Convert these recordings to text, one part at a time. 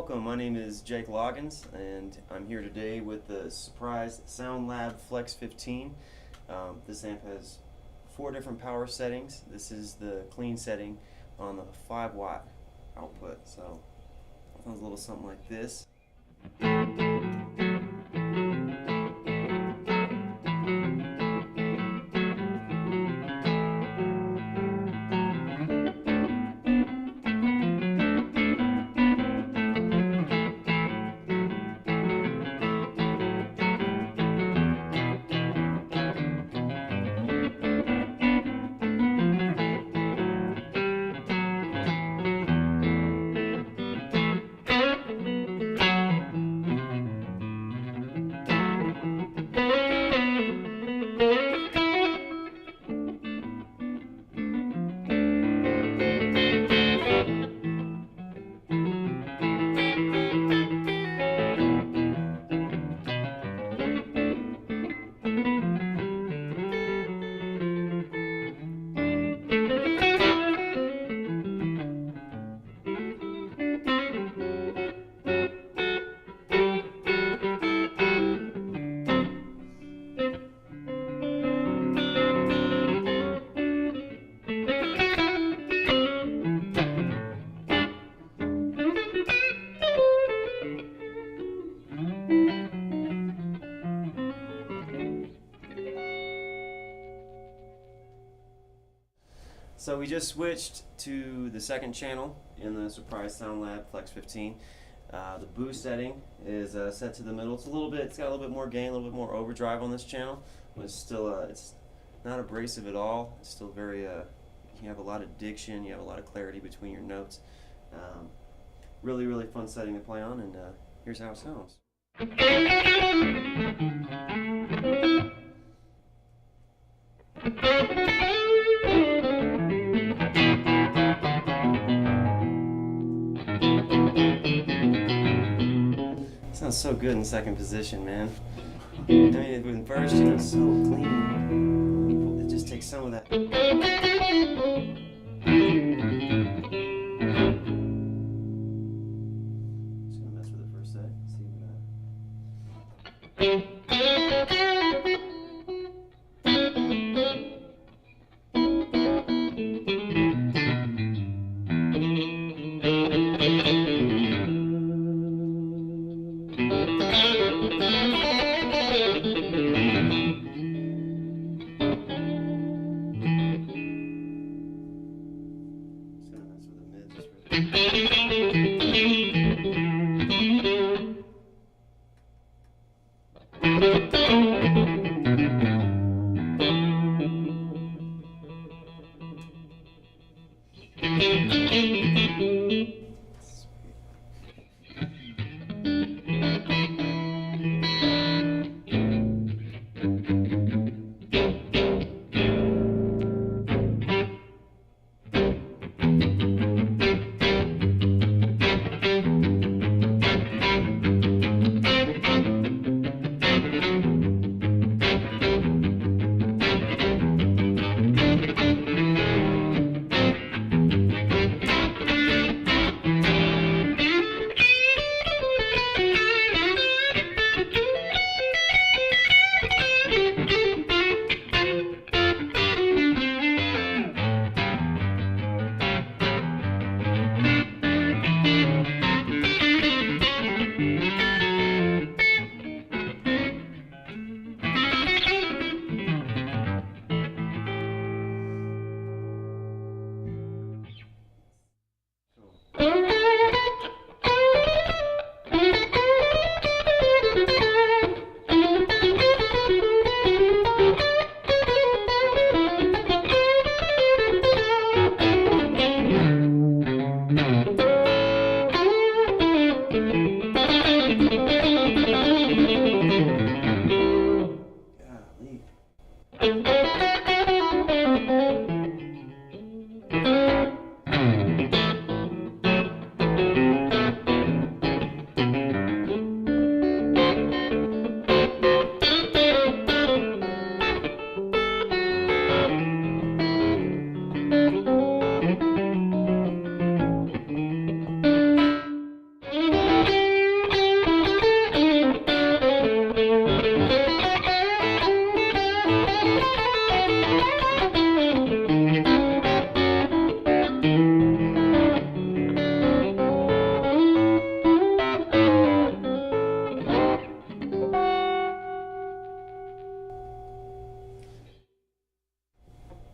welcome. My name is Jake Loggins, and I'm here today with the Surprise SoundLab Flex15. This amp has 4 different power settings. This is the clean setting on the 5-watt output. So it sounds a little something like this. So we just switched to the second channel in the Surprise SoundLab Flex15. The boost setting is set to the middle. It's got a little bit more gain, a little bit more overdrive on this channel, but it's still it's not abrasive at all. It's still very you have a lot of diction, you have a lot of clarity between your notes. Really fun setting to play on, and here's how it sounds. Sounds so good in second position, man. I mean, in first, it's so clean. It just takes some of that. Just gonna mess with it for a sec. See what.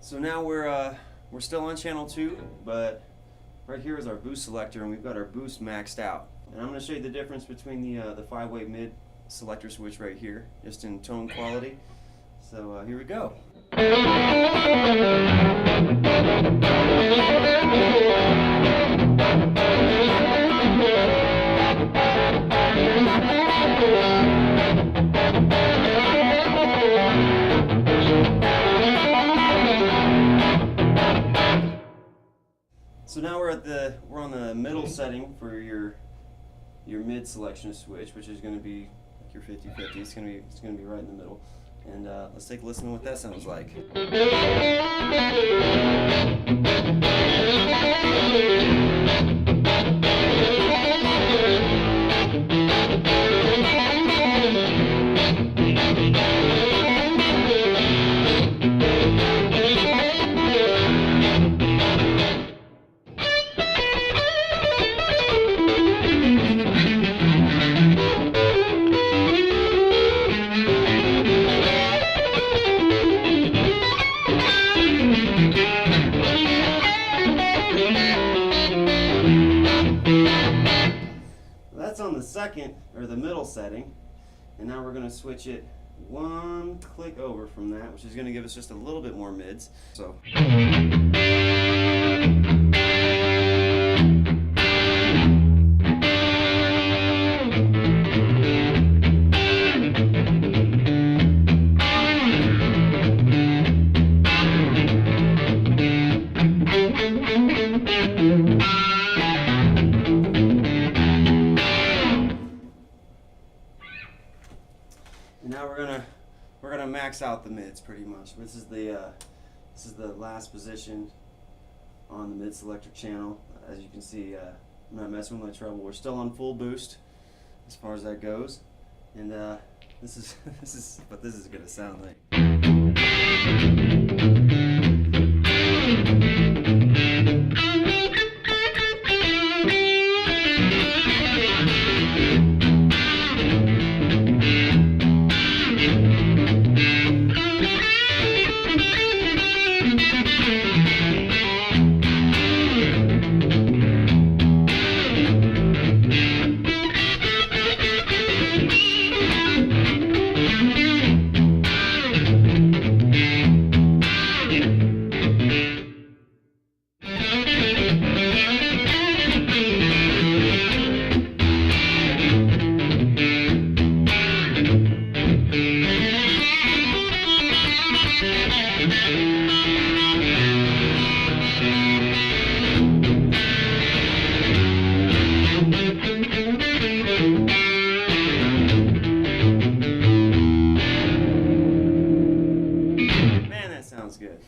So now we're still on channel 2, but right here is our boost selector, and we've got our boost maxed out. And I'm going to show you the difference between the 5-way mid selector switch right here, just in tone quality. So here we go. So now we're on the middle setting for your mid selection switch, which is going to be like your 50-50. It's going to be right in the middle. And let's take a listen to what that sounds like. That's on the second, or the middle setting, and now we're going to switch it one click over from that, which is going to give us just a little bit more mids. So. Now we're gonna max out the mids pretty much. This is the last position on the mid selector channel. As you can see, I'm not messing with my treble. We're still on full boost as far as that goes, and this is what this is gonna sound like. Man, that sounds good.